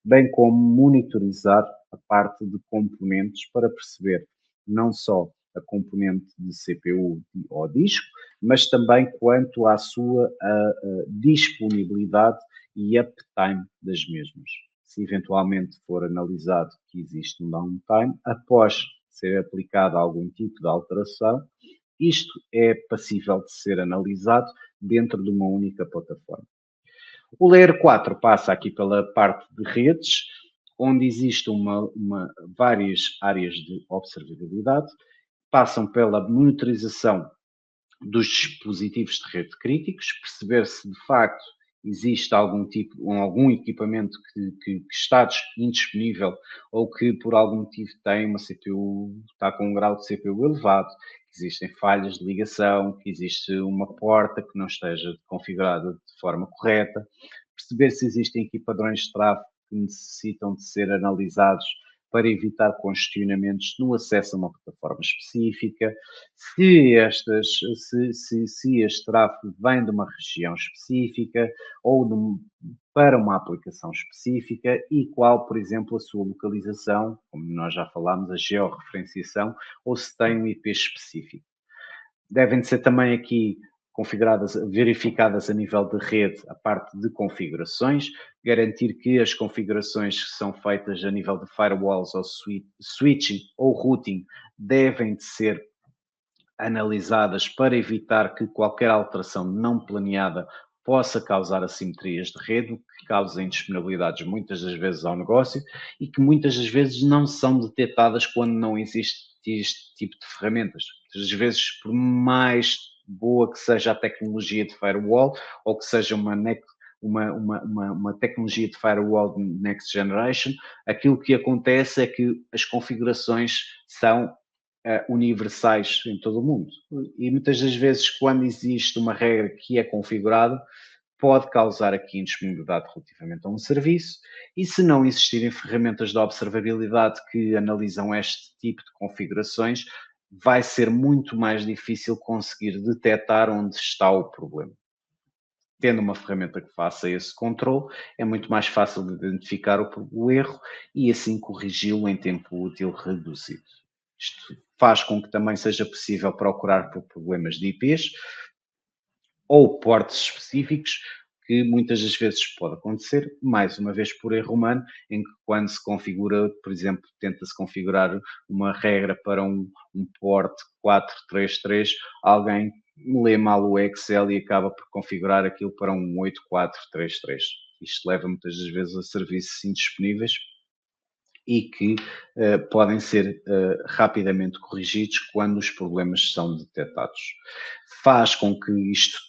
[SPEAKER 1] bem como monitorizar a parte de componentes para perceber não só a componente de CPU ou disco, mas também quanto à sua disponibilidade e uptime das mesmas. Se eventualmente for analisado que existe um downtime, após ser aplicada algum tipo de alteração, isto é passível de ser analisado dentro de uma única plataforma. O Layer 4 passa aqui pela parte de redes, onde existe várias áreas de observabilidade, passam pela monitorização dos dispositivos de rede críticos, perceber se de facto existe algum equipamento que está indisponível ou que por algum motivo tem uma CPU, está com um grau de CPU elevado, que existem falhas de ligação, que existe uma porta que não esteja configurada de forma correta, perceber se existem aqui padrões de tráfego que necessitam de ser analisados para evitar congestionamentos no acesso a uma plataforma específica, se este tráfego vem de uma região específica ou para uma aplicação específica e qual, por exemplo, a sua localização, como nós já falámos, a georreferenciação, ou se tem um IP específico. Devem ser também aqui verificadas a nível de rede a parte de configurações, garantir que as configurações que são feitas a nível de firewalls ou switching ou routing devem de ser analisadas para evitar que qualquer alteração não planeada possa causar assimetrias de rede, o que causa indisponibilidades muitas das vezes ao negócio e que muitas das vezes não são detectadas quando não existe este tipo de ferramentas. Às vezes, por mais boa que seja a tecnologia de firewall ou que seja uma tecnologia de firewall next generation, aquilo que acontece é que as configurações são universais em todo o mundo. E muitas das vezes, quando existe uma regra que é configurada, pode causar aqui indisponibilidade relativamente a um serviço, e se não existirem ferramentas de observabilidade que analisam este tipo de configurações, vai ser muito mais difícil conseguir detectar onde está o problema. Tendo uma ferramenta que faça esse controle, é muito mais fácil de identificar o erro e assim corrigi-lo em tempo útil reduzido. Isto faz com que também seja possível procurar por problemas de IPs ou portes específicos, que muitas das vezes pode acontecer, mais uma vez por erro humano, em que quando se configura, por exemplo, tenta-se configurar uma regra para um port 433, alguém lê mal o Excel e acaba por configurar aquilo para um 8433. Isto leva muitas das vezes a serviços indisponíveis e que podem ser rapidamente corrigidos quando os problemas são detectados. Faz com que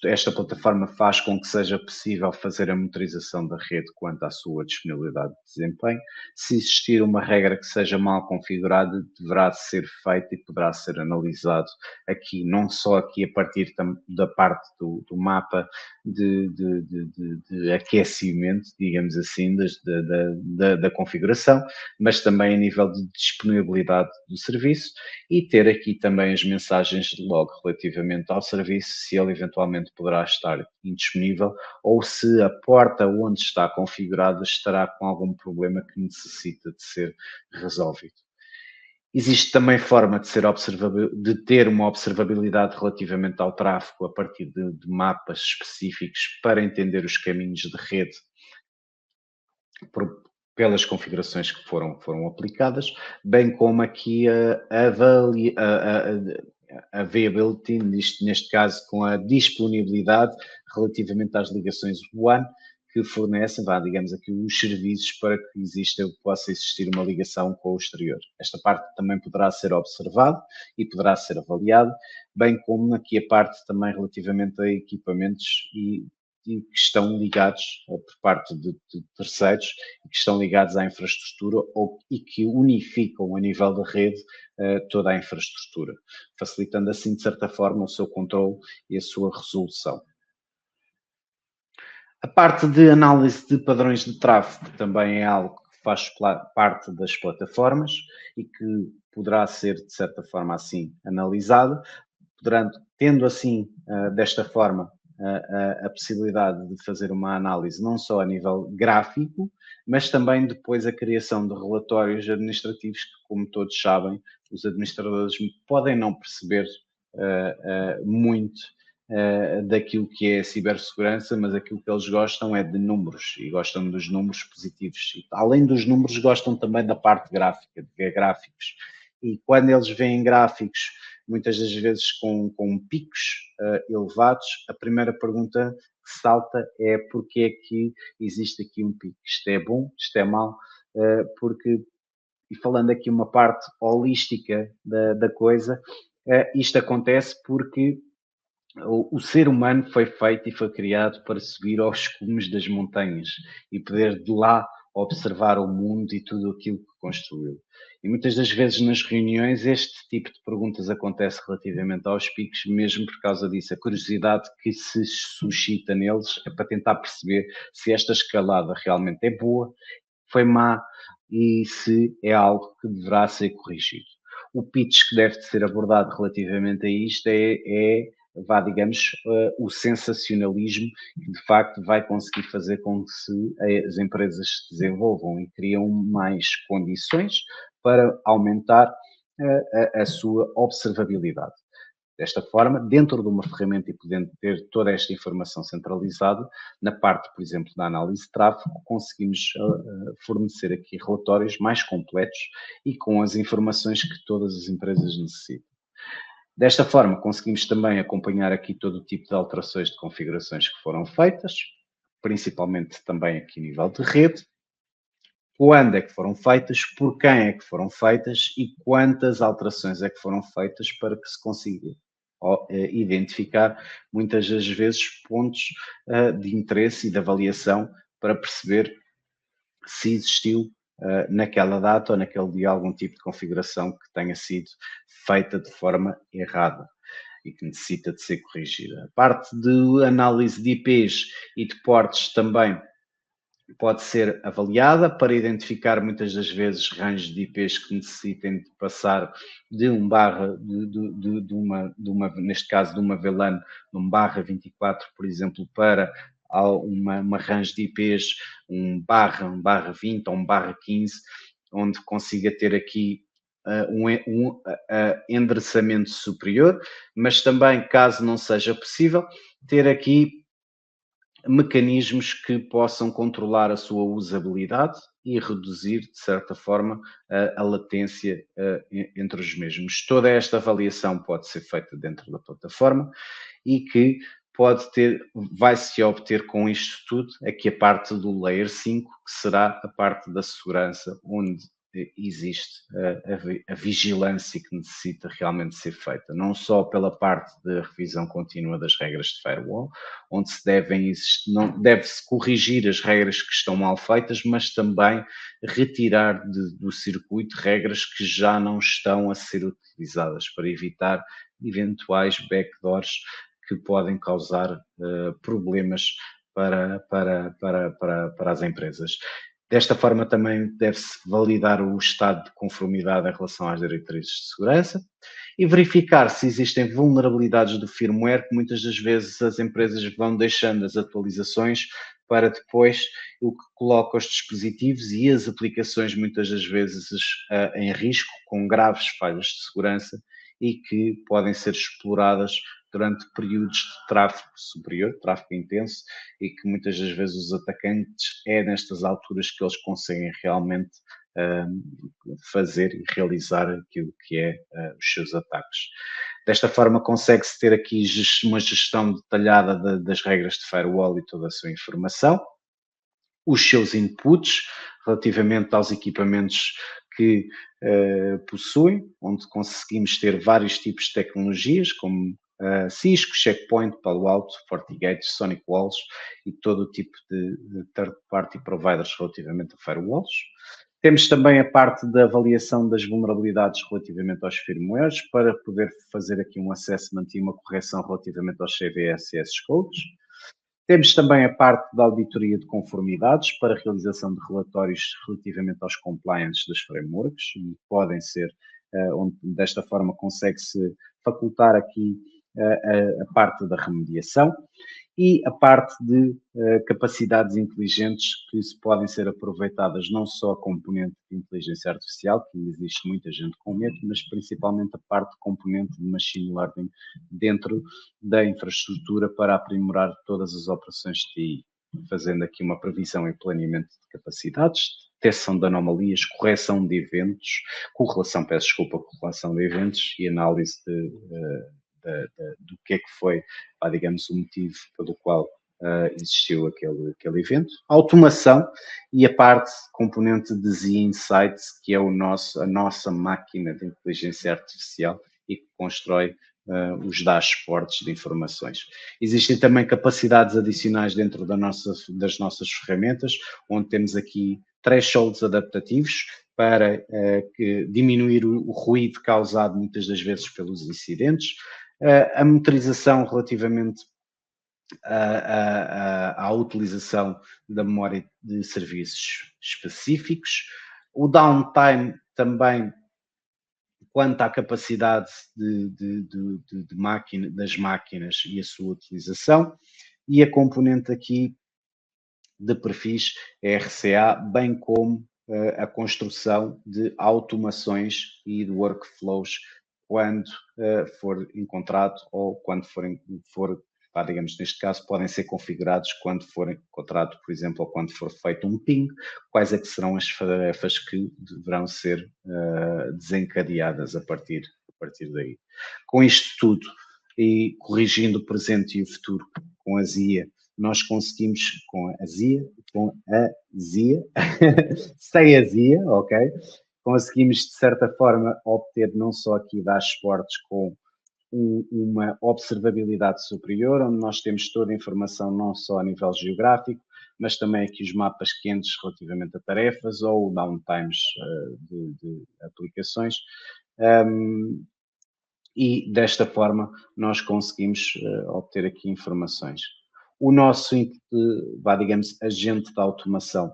[SPEAKER 1] esta plataforma faz com que seja possível fazer a monitorização da rede quanto à sua disponibilidade de desempenho. Se existir uma regra que seja mal configurada, deverá ser feita e poderá ser analisado aqui, não só aqui a partir da parte do mapa de aquecimento, digamos assim, da configuração, mas também a nível de disponibilidade do serviço e ter aqui também as mensagens de log relativamente ao serviço, se ele eventualmente poderá estar indisponível ou se a porta onde está configurada estará com algum problema que necessita de ser resolvido. Existe também forma de ter uma observabilidade relativamente ao tráfego a partir de mapas específicos para entender os caminhos de rede pelas configurações que foram aplicadas, bem como aqui a availability, neste caso com a disponibilidade relativamente às ligações WAN que fornecem, digamos aqui, os serviços para que possa existir uma ligação com o exterior. Esta parte também poderá ser observada e poderá ser avaliada, bem como aqui a parte também relativamente a equipamentos e que estão ligados por parte de terceiros e que estão ligados à infraestrutura e que unificam a nível da rede toda a infraestrutura, facilitando assim, de certa forma, o seu controle e a sua resolução. A parte de análise de padrões de tráfego também é algo que faz parte das plataformas e que poderá ser, de certa forma, assim, analisado, tendo assim, desta forma, a possibilidade de fazer uma análise não só a nível gráfico, mas também depois a criação de relatórios administrativos que, como todos sabem, os administradores podem não perceber muito daquilo que é a cibersegurança, mas aquilo que eles gostam é de números e gostam dos números positivos. E, além dos números, gostam também da parte gráfica, de ver gráficos. E quando eles veem gráficos, muitas das vezes com picos elevados, a primeira pergunta que salta é porque é que existe aqui um pico. Isto é bom, isto é mau, porque, e falando aqui uma parte holística da coisa, isto acontece porque o ser humano foi feito e foi criado para subir aos cumes das montanhas e poder de lá observar o mundo e tudo aquilo que construiu. E muitas das vezes nas reuniões este tipo de perguntas acontece relativamente aos picos, mesmo por causa disso. A curiosidade que se suscita neles é para tentar perceber se esta escalada realmente é boa, foi má e se é algo que deverá ser corrigido. O pitch que deve ser abordado relativamente a isto digamos, o sensacionalismo que de facto vai conseguir fazer com que as empresas se desenvolvam e criam mais condições para aumentar a sua observabilidade. Desta forma, dentro de uma ferramenta e podendo ter toda esta informação centralizada, na parte, por exemplo, da análise de tráfego, conseguimos fornecer aqui relatórios mais completos e com as informações que todas as empresas necessitam. Desta forma, conseguimos também acompanhar aqui todo o tipo de alterações de configurações que foram feitas, principalmente também aqui a nível de rede, quando é que foram feitas, por quem é que foram feitas e quantas alterações é que foram feitas para que se consiga identificar muitas das vezes pontos de interesse e de avaliação para perceber se existiu naquela data ou naquele dia algum tipo de configuração que tenha sido feita de forma errada e que necessita de ser corrigida. A parte de análise de IPs e de portes também pode ser avaliada para identificar muitas das vezes ranges de IPs que necessitem de passar de um barra, neste caso de uma VLAN, de um barra 24, por exemplo, para uma range de IPs, um barra 20 ou um barra 15, onde consiga ter aqui endereçamento superior, mas também, caso não seja possível, ter aqui mecanismos que possam controlar a sua usabilidade e reduzir, de certa forma, a latência entre os mesmos. Toda esta avaliação pode ser feita dentro da plataforma e que vai-se obter com isto tudo aqui a parte do Layer 5, que será a parte da segurança, onde existe a vigilância que necessita realmente ser feita, não só pela parte da revisão contínua das regras de firewall, onde deve-se corrigir as regras que estão mal feitas, mas também retirar do circuito regras que já não estão a ser utilizadas para evitar eventuais backdoors que podem causar problemas para as empresas. Desta forma, também deve-se validar o estado de conformidade em relação às diretrizes de segurança e verificar se existem vulnerabilidades do firmware, que muitas das vezes as empresas vão deixando as atualizações para depois o que coloca os dispositivos e as aplicações muitas das vezes em risco, com graves falhas de segurança e que podem ser exploradas durante períodos de tráfego superior, tráfego intenso, e que muitas das vezes os atacantes é nestas alturas que eles conseguem realmente fazer e realizar aquilo que é os seus ataques. Desta forma consegue-se ter aqui uma gestão detalhada das regras de firewall e toda a sua informação, os seus inputs relativamente aos equipamentos que possuem, onde conseguimos ter vários tipos de tecnologias, como Cisco, Checkpoint, Palo Alto, FortiGate, Sonic Walls e todo o tipo de third-party providers relativamente a firewalls. Temos também a parte da avaliação das vulnerabilidades relativamente aos firmwares, para poder fazer aqui um assessment e uma correção relativamente aos CVSS codes. Temos também a parte da auditoria de conformidades para a realização de relatórios relativamente aos compliance das frameworks, e podem ser, onde desta forma consegue-se facultar aqui a parte da remediação e a parte de capacidades inteligentes que podem ser aproveitadas não só a componente de inteligência artificial, que existe muita gente com medo, mas principalmente a parte de componente de machine learning dentro da infraestrutura para aprimorar todas as operações de TI, fazendo aqui uma previsão e planeamento de capacidades, detecção de anomalias, correção de eventos, correlação de eventos e análise do que é que foi, digamos, o motivo pelo qual existiu aquele evento. A automação e a parte componente de Z-Insights, que é a nossa máquina de inteligência artificial e que constrói os dashboards de informações. Existem também capacidades adicionais dentro das nossas ferramentas, onde temos aqui thresholds adaptativos para diminuir o ruído causado muitas das vezes pelos incidentes, a monitorização relativamente à utilização da memória de serviços específicos, o downtime também quanto à capacidade das máquinas e a sua utilização, e a componente aqui de perfis RCA, bem como a construção de automações e de workflows quando for encontrado ou quando digamos, neste caso, podem ser configurados quando for encontrado, por exemplo, ou quando for feito um ping, quais é que serão as tarefas que deverão ser desencadeadas a partir partir daí. Com isto tudo, e corrigindo o presente e o futuro com a ZIA, nós conseguimos, sem a ZIA, ok? Conseguimos, de certa forma, obter não só aqui dashboards com uma observabilidade superior, onde nós temos toda a informação não só a nível geográfico, mas também aqui os mapas quentes relativamente a tarefas ou downtimes de aplicações. E desta forma nós conseguimos obter aqui informações. O nosso, digamos, agente de automação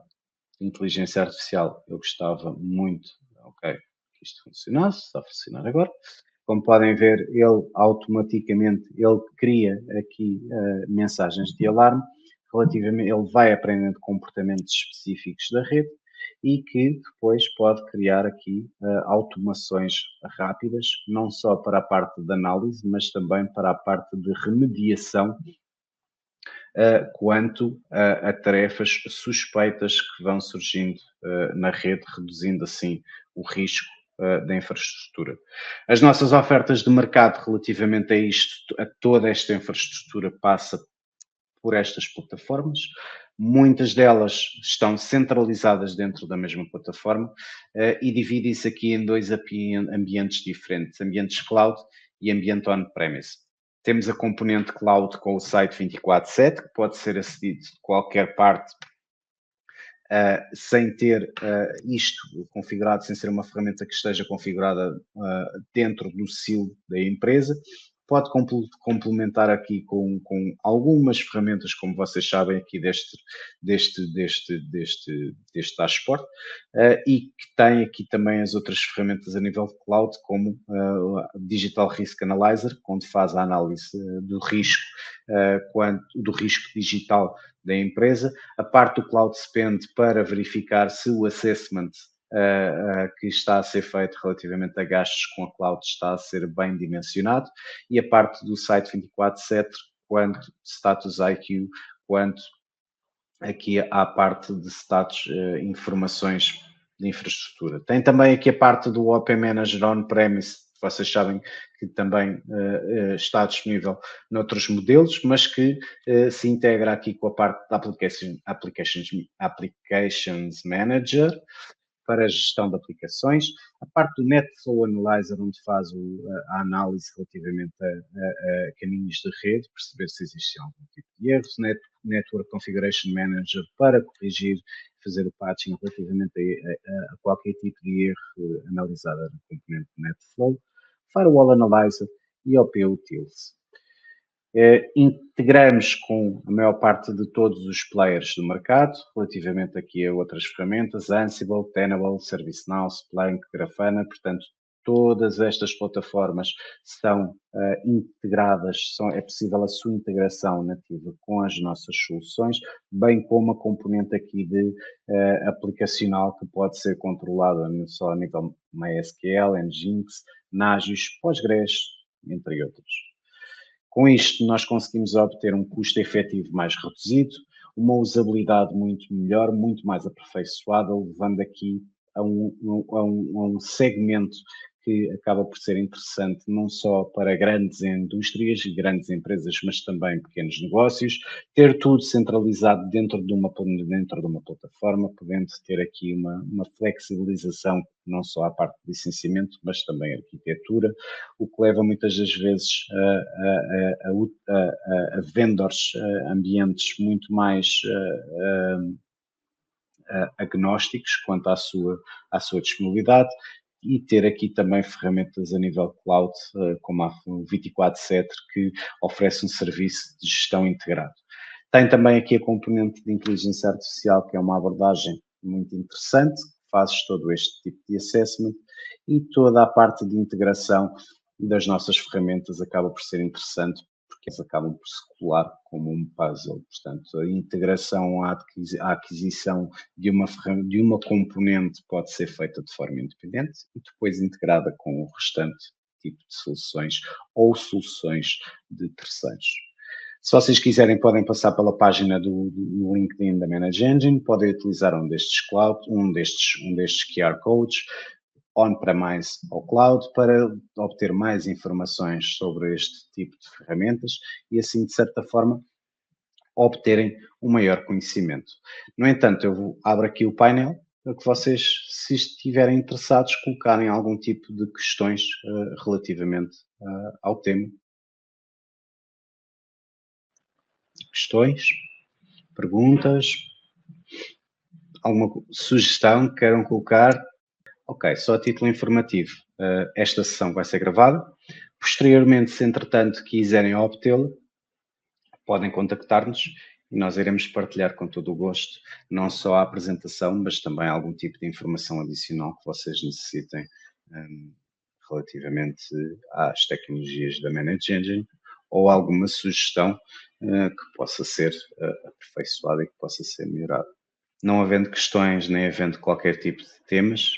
[SPEAKER 1] de inteligência artificial, eu gostava muito, ok, que isto funcionasse, está a funcionar agora. Como podem ver, ele automaticamente, ele cria aqui mensagens de alarme, relativamente, ele vai aprendendo comportamentos específicos da rede e que depois pode criar aqui automações rápidas, não só para a parte de análise, mas também para a parte de remediação quanto a tarefas suspeitas que vão surgindo na rede, reduzindo assim o risco da infraestrutura. As nossas ofertas de mercado relativamente a isto, a toda esta infraestrutura, passa por estas plataformas. Muitas delas estão centralizadas dentro da mesma plataforma e dividem-se aqui em dois ambientes diferentes, ambientes cloud e ambiente on-premise. Temos a componente cloud com o site 24/7, que pode ser acedido de qualquer parte sem ter isto configurado, sem ser uma ferramenta que esteja configurada dentro do silo da empresa. Pode complementar aqui com algumas ferramentas, como vocês sabem aqui deste dashboard, e que tem aqui também as outras ferramentas a nível de cloud, como Digital Risk Analyzer, onde faz a análise do risco, do risco digital da empresa, a parte do Cloud Spend para verificar se o assessment que está a ser feito relativamente a gastos com a cloud está a ser bem dimensionado, e a parte do site 24/7, quanto status IQ, quanto aqui à parte de status, informações de infraestrutura. Tem também aqui a parte do Open Manager On-Premise, vocês sabem que também está disponível noutros modelos, mas que se integra aqui com a parte da Applications Manager para a gestão de aplicações, a parte do NetFlow Analyzer, onde faz a análise relativamente a caminhos de rede, perceber se existe algum tipo de erros, Network Configuration Manager para corrigir, fazer o patching relativamente a qualquer tipo de erro analisado no componente NetFlow, Firewall Analyzer e OP Utils. Integramos com a maior parte de todos os players do mercado, relativamente aqui a outras ferramentas, Ansible, Tenable, ServiceNow, Splunk, Grafana, portanto, todas estas plataformas são integradas, é possível a sua integração nativa com as nossas soluções, bem como a componente aqui de aplicacional que pode ser controlada não só a nível MySQL, Nginx, Nagios, Postgres, entre outros. Com isto, nós conseguimos obter um custo efetivo mais reduzido, uma usabilidade muito melhor, muito mais aperfeiçoada, levando aqui a um segmento que acaba por ser interessante não só para grandes indústrias e grandes empresas, mas também pequenos negócios, ter tudo centralizado dentro de uma plataforma, podendo ter aqui uma flexibilização não só à parte de licenciamento, mas também arquitetura, o que leva muitas das vezes a vendors, ambientes muito mais agnósticos quanto à sua disponibilidade, e ter aqui também ferramentas a nível cloud, como a 24/7, que oferece um serviço de gestão integrado. Tem também aqui a componente de inteligência artificial, que é uma abordagem muito interessante, fazes todo este tipo de assessment, e toda a parte de integração das nossas ferramentas acaba por ser interessante, porque elas acabam por se colar como um puzzle. Portanto, a integração, a aquisição de uma componente pode ser feita de forma independente e depois integrada com o restante tipo de soluções ou soluções de terceiros. Se vocês quiserem, podem passar pela página do LinkedIn da Manage Engine, podem utilizar um destes QR codes, on-premise ou cloud, para obter mais informações sobre este tipo de ferramentas e assim, de certa forma, obterem um maior conhecimento. No entanto, abro aqui o painel para que vocês, se estiverem interessados, colocarem algum tipo de questões relativamente ao tema. Questões? Perguntas? Alguma sugestão que queiram colocar? Ok, só a título informativo, esta sessão vai ser gravada. Posteriormente, se entretanto quiserem obtê-la, podem contactar-nos e nós iremos partilhar com todo o gosto, não só a apresentação, mas também algum tipo de informação adicional que vocês necessitem relativamente às tecnologias da Manage Engine ou alguma sugestão que possa ser aperfeiçoada e que possa ser melhorada. Não havendo questões nem havendo qualquer tipo de temas,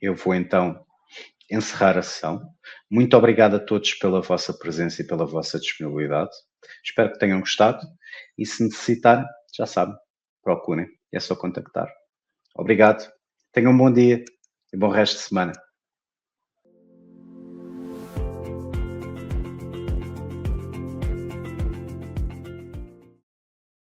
[SPEAKER 1] eu vou então encerrar a sessão. Muito obrigado a todos pela vossa presença e pela vossa disponibilidade. Espero que tenham gostado e se necessitarem, já sabem, procurem, é só contactar. Obrigado, tenham um bom dia e bom resto de semana.